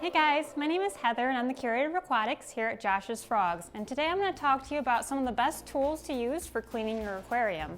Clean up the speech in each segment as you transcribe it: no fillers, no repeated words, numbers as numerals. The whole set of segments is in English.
Hey guys, my name is Heather and I'm the Curator of Aquatics here at Josh's Frogs, and today I'm going to talk to you about some of the best tools to use for cleaning your aquarium.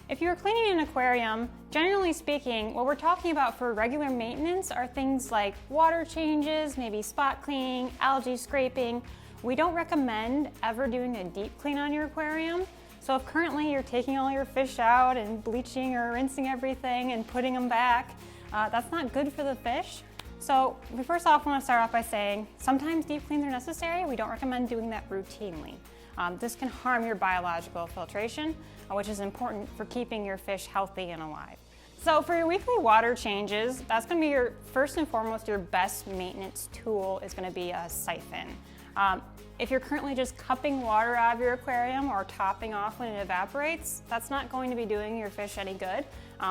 If you're cleaning an aquarium, generally speaking, what we're talking about for regular maintenance are things like water changes, maybe spot cleaning, algae scraping. We don't recommend ever doing a deep clean on your aquarium. So if currently you're taking all your fish out and bleaching or rinsing everything and putting them back, that's not good for the fish. So we first off want to start off by saying sometimes deep cleans are necessary. We don't recommend doing that routinely. This can harm your biological filtration, which is important for keeping your fish healthy and alive. So for your weekly water changes, that's going to be your first and foremost, your best maintenance tool is going to be a siphon. If you're currently just cupping water out of your aquarium or topping off when it evaporates, that's not going to be doing your fish any good.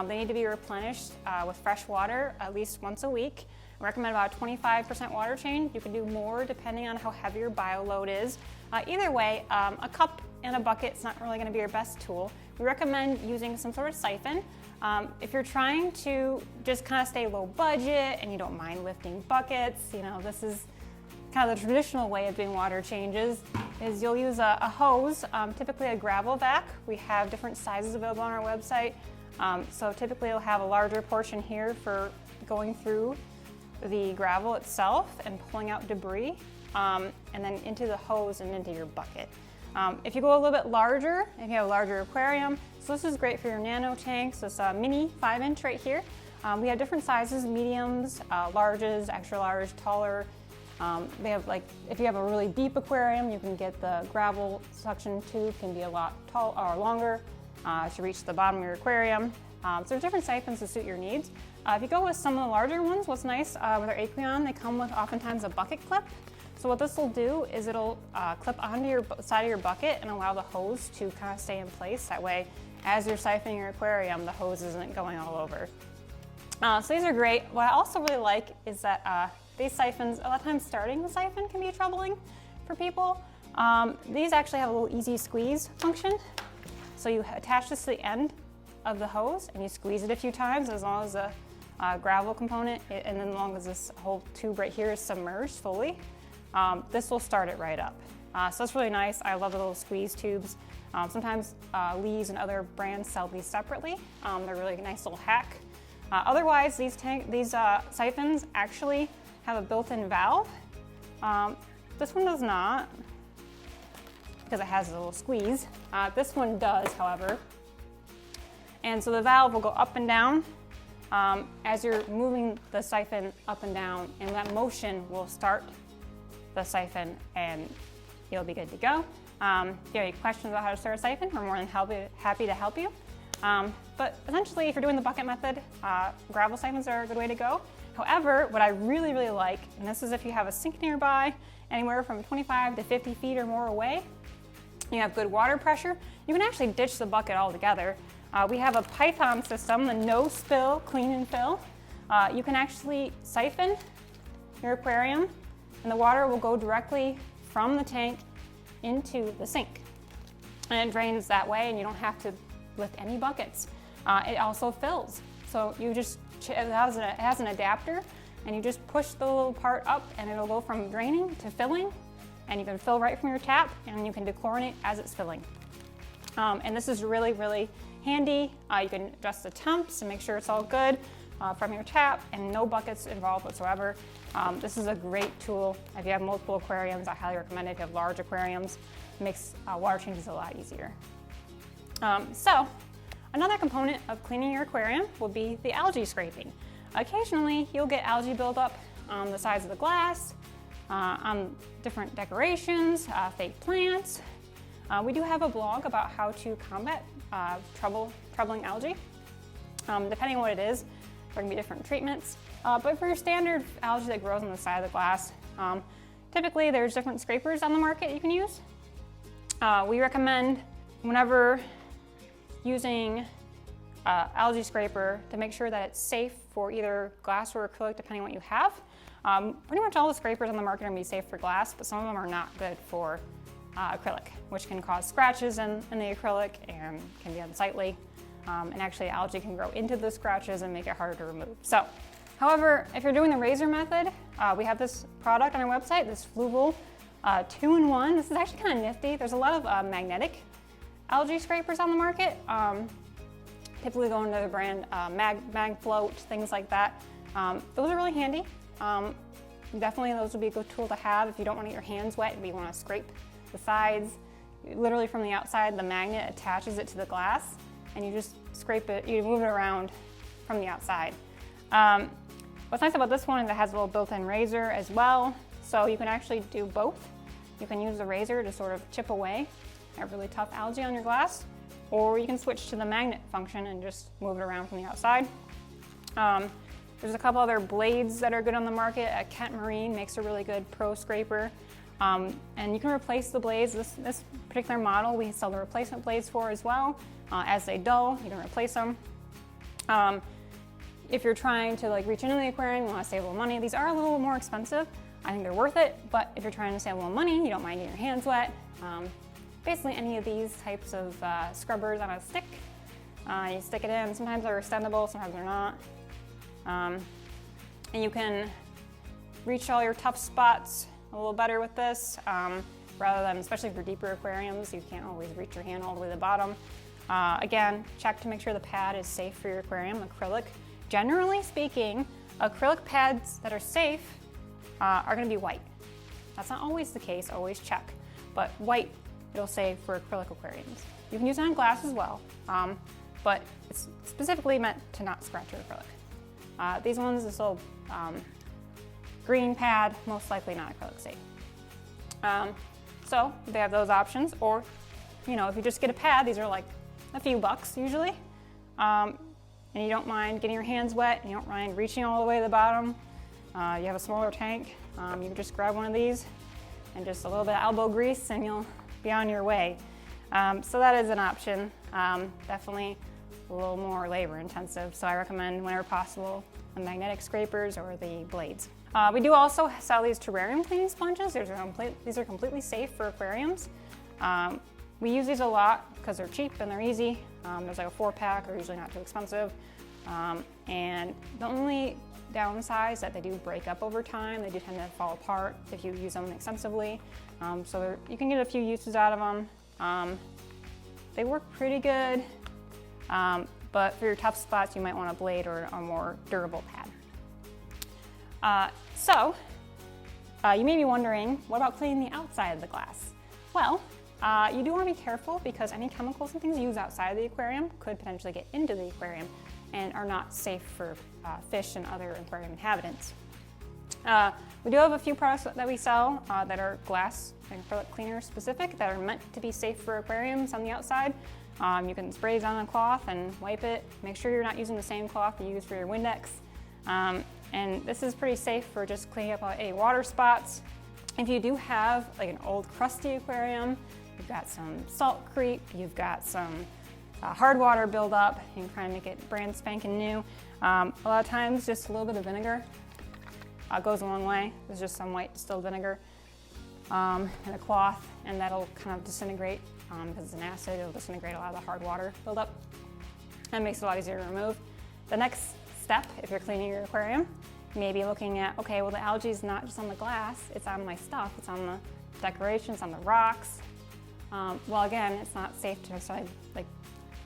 They need to be replenished with fresh water at least once a week. I recommend about 25% water change. You can do more depending on how heavy your bio load is. Either way, a cup and a bucket is not really going to be your best tool. We recommend using some sort of siphon. If you're trying to just kind of stay low budget and you don't mind lifting buckets, this is kind of the traditional way of doing water changes, is you'll use a hose, typically a gravel vac. We have different sizes available on our website. So typically you'll have a larger portion here for going through the gravel itself and pulling out debris, and then into the hose and into your bucket. If you go a little bit larger, if you have a larger aquarium, so this is great for your nano tanks. This mini 5-inch right here. We have different sizes, mediums, larges, extra large, taller. They have if you have a really deep aquarium, you can get the gravel suction tube, can be a lot tall or longer to reach the bottom of your aquarium. So there's different siphons to suit your needs. If you go with some of the larger ones, what's nice with our Aquarium, they come with oftentimes a bucket clip. So what this will do is it'll clip onto your side of your bucket and allow the hose to kind of stay in place. That way, as you're siphoning your aquarium, the hose isn't going all over. So these are great. What I also really like is that these siphons, a lot of times starting the siphon can be troubling for people. These actually have a little easy squeeze function. So you attach this to the end of the hose and you squeeze it a few times as long as the gravel component, and then as long as this whole tube right here is submerged fully, this will start it right up. So that's really nice. I love the little squeeze tubes. Sometimes Lee's and other brands sell these separately. They're really a nice little hack. Otherwise, these siphons actually have a built-in valve. This one does not, because it has a little squeeze. This one does, however. And so the valve will go up and down as you're moving the siphon up and down, and that motion will start the siphon and you'll be good to go. If you have any questions about how to start a siphon, we're more than happy to help you. But essentially, if you're doing the bucket method, gravel siphons are a good way to go. However, what I really, really like, and this is if you have a sink nearby, anywhere from 25 to 50 feet or more away, you have good water pressure, you can actually ditch the bucket altogether. We have a Python system, the no spill, clean and fill. You can actually siphon your aquarium and the water will go directly from the tank into the sink. And it drains that way and you don't have to lift any buckets. It also fills. So it has an adapter and you just push the little part up and it'll go from draining to filling, and you can fill right from your tap and you can dechlorinate as it's filling. And this is really, really handy. You can adjust the temps and make sure it's all good from your tap and no buckets involved whatsoever. This is a great tool. If you have multiple aquariums, I highly recommend it. If you have large aquariums, it makes water changes a lot easier. So another component of cleaning your aquarium will be the algae scraping. Occasionally, you'll get algae buildup on the sides of the glass, on different decorations, fake plants. We do have a blog about how to combat troubling algae. Depending on what it is, there can be different treatments. But for your standard algae that grows on the side of the glass, typically there's different scrapers on the market you can use. We recommend whenever using algae scraper to make sure that it's safe for either glass or acrylic, depending on what you have. Pretty much all the scrapers on the market are going to be safe for glass, but some of them are not good for acrylic, which can cause scratches in the acrylic and can be unsightly. And actually algae can grow into the scratches and make it harder to remove. So However, if you're doing the razor method, we have this product on our website, this Fluval 2-in-1. This is actually kind of nifty. There's a lot of magnetic algae scrapers on the market. Typically go under the brand Mag Float, things like that. Those are really handy. Definitely those would be a good tool to have if you don't want to get your hands wet, but you want to scrape the sides. Literally from the outside, the magnet attaches it to the glass, and you just scrape it, you move it around from the outside. What's nice about this one is it has a little built-in razor as well, so you can actually do both. You can use the razor to sort of chip away at really tough algae on your glass, or you can switch to the magnet function and just move it around from the outside. There's a couple other blades that are good on the market. Kent Marine makes a really good pro scraper. And you can replace the blades. This particular model we sell the replacement blades for as well. As they dull, you can replace them. If you're trying to reach into the aquarium, you want to save a little money, these are a little more expensive. I think they're worth it, but if you're trying to save a little money, you don't mind getting your hands wet, basically any of these types of scrubbers on a stick, you stick it in. Sometimes they're extendable, sometimes they're not. And you can reach all your tough spots a little better with this, rather than, especially for deeper aquariums, you can't always reach your hand all the way to the bottom. Again, check to make sure the pad is safe for your aquarium. Acrylic, generally speaking, acrylic pads that are safe are going to be white. That's not always the case, always check, but white it'll say for acrylic aquariums. You can use it on glass as well, but it's specifically meant to not scratch your acrylic. These ones, this little green pad, most likely not acrylic safe. So they have those options, or if you just get a pad, these are like a few bucks usually, and you don't mind getting your hands wet, and you don't mind reaching all the way to the bottom. You have a smaller tank, you can just grab one of these and just a little bit of elbow grease and you'll be on your way. So that is an option, definitely a little more labor intensive, so I recommend whenever possible the magnetic scrapers or the blades. We do also sell these terrarium cleaning sponges. These are completely safe for aquariums. We use these a lot because they're cheap and they're easy. There's like a 4-pack, are usually not too expensive. And the only downside is that they do break up over time. They do tend to fall apart if you use them extensively. So you can get a few uses out of them. They work pretty good, but for your tough spots, you might want a blade or a more durable pad. You may be wondering, what about cleaning the outside of the glass? Well, you do want to be careful because any chemicals and things used outside of the aquarium could potentially get into the aquarium and are not safe for fish and other aquarium inhabitants. We do have a few products that we sell that are glass and acrylic cleaner specific that are meant to be safe for aquariums on the outside. You can spray these on a cloth and wipe it. Make sure you're not using the same cloth you use for your Windex. And this is pretty safe for just cleaning up any water spots. If you do have like an old crusty aquarium, you've got some salt creep, you've got some hard water buildup, you can try and make it brand spanking new. A lot of times just a little bit of vinegar goes a long way. There's just some white distilled vinegar and a cloth, and that'll kind of disintegrate because it's an acid. It'll disintegrate a lot of the hard water buildup and makes it a lot easier to remove. The next step, if you're cleaning your aquarium, you may be looking at, okay, well the algae is not just on the glass, it's on my stuff, it's on the decorations, on the rocks. Well, again, it's not safe to necessarily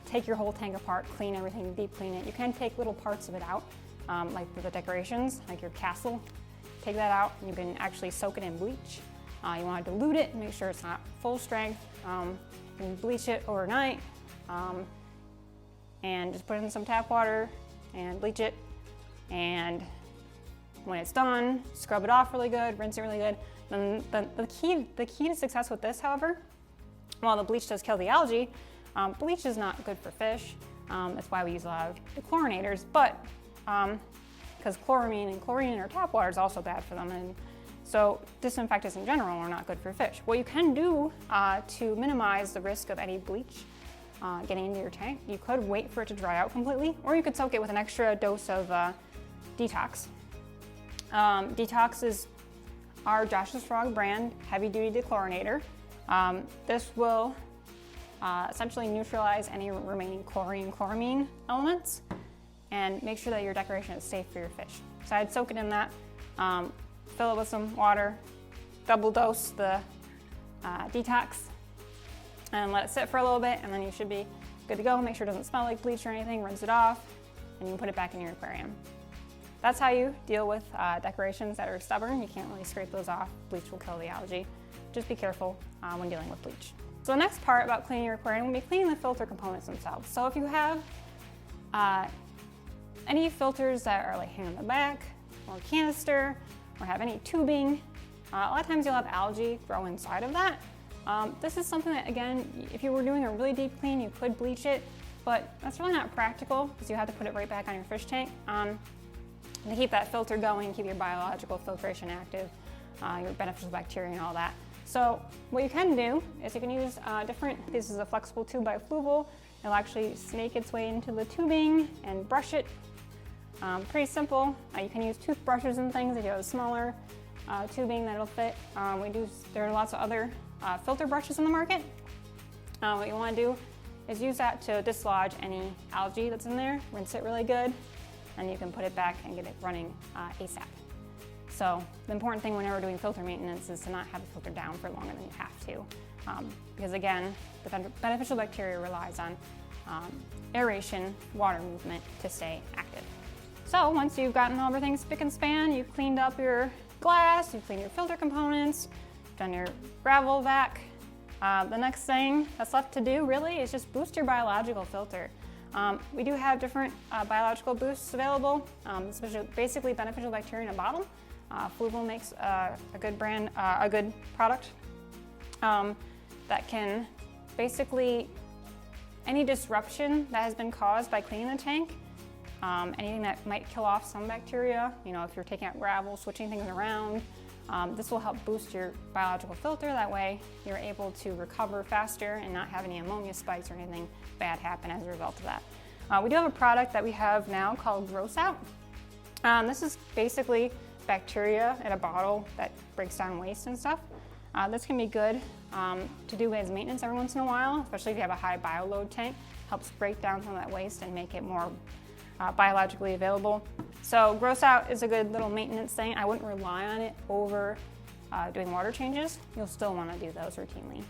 take your whole tank apart, clean everything, deep clean it. You can take little parts of it out, like the decorations, like your castle. Take that out, and you can actually soak it in bleach. You want to dilute it, make sure it's not full strength. You can bleach it overnight, and just put it in some tap water and bleach it. And when it's done, scrub it off really good, rinse it really good. Then the key to success with this, however, while the bleach does kill the algae, bleach is not good for fish. That's why we use a lot of chlorinators, but because chloramine and chlorine in our tap water is also bad for them, and so disinfectants in general are not good for fish. What you can do to minimize the risk of any bleach getting into your tank, you could wait for it to dry out completely, or you could soak it with an extra dose of Detox. Detox is our Josh's Frog brand heavy-duty dechlorinator. This will essentially neutralize any remaining chlorine, chloramine elements. and make sure that your decoration is safe for your fish. So I'd soak it in that, fill it with some water, double dose the detox, and let it sit for a little bit, and then you should be good to go. Make sure it doesn't smell like bleach or anything, rinse it off, and you can put it back in your aquarium. That's how you deal with decorations that are stubborn. You can't really scrape those off. Bleach will kill the algae. Just be careful when dealing with bleach. So the next part about cleaning your aquarium will be cleaning the filter components themselves. So if you have any filters that are like hanging in the back, or canister, or have any tubing, a lot of times you'll have algae grow inside of that. This is something that, again, if you were doing a really deep clean, you could bleach it, but that's really not practical because you have to put it right back on your fish tank to keep that filter going, keep your biological filtration active, your beneficial bacteria and all that. So what you can do is you can use this is a flexible tube by Fluval. It'll actually snake its way into the tubing and brush it. Pretty simple. You can use toothbrushes and things if you have a smaller tubing that'll fit. There are lots of other filter brushes on the market. What you want to do is use that to dislodge any algae that's in there, rinse it really good, and you can put it back and get it running ASAP. So the important thing whenever doing filter maintenance is to not have the filter down for longer than you have to. Because again, the beneficial bacteria relies on aeration, water movement to stay active. So once you've gotten all everything spick and span, you've cleaned up your glass, you've cleaned your filter components, done your gravel vac, the next thing that's left to do really is just boost your biological filter. We do have different biological boosts available, especially basically beneficial bacteria in a bottle. Fluval makes a good product that can basically, any disruption that has been caused by cleaning the tank, anything that might kill off some bacteria, if you're taking out gravel, switching things around, this will help boost your biological filter. That way you're able to recover faster and not have any ammonia spikes or anything bad happen as a result of that. We do have a product that we have now called Gross Out. This is basically bacteria in a bottle that breaks down waste and stuff. This can be good to do as maintenance every once in a while, especially if you have a high bioload tank. Helps break down some of that waste and make it more biologically available. So Gross Out is a good little maintenance thing. I wouldn't rely on it over doing water changes. You'll still want to do those routinely.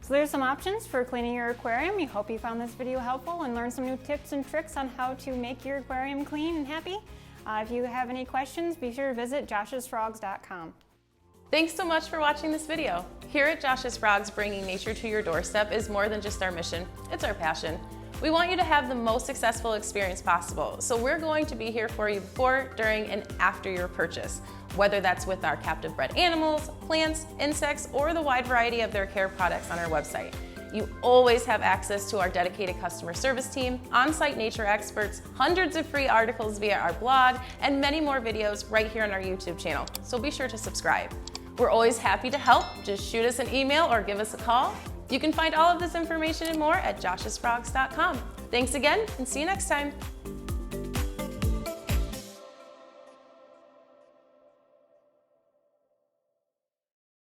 So there's some options for cleaning your aquarium. We hope you found this video helpful and learned some new tips and tricks on how to make your aquarium clean and happy. If you have any questions, be sure to visit joshsfrogs.com. Thanks so much for watching this video. Here at Josh's Frogs, bringing nature to your doorstep is more than just our mission, it's our passion. We want you to have the most successful experience possible, so we're going to be here for you before, during, and after your purchase, whether that's with our captive-bred animals, plants, insects, or the wide variety of their care products on our website. You always have access to our dedicated customer service team, on-site nature experts, hundreds of free articles via our blog, and many more videos right here on our YouTube channel, so be sure to subscribe. We're always happy to help. Just shoot us an email or give us a call. You can find all of this information and more at joshsfrogs.com. Thanks again, and see you next time.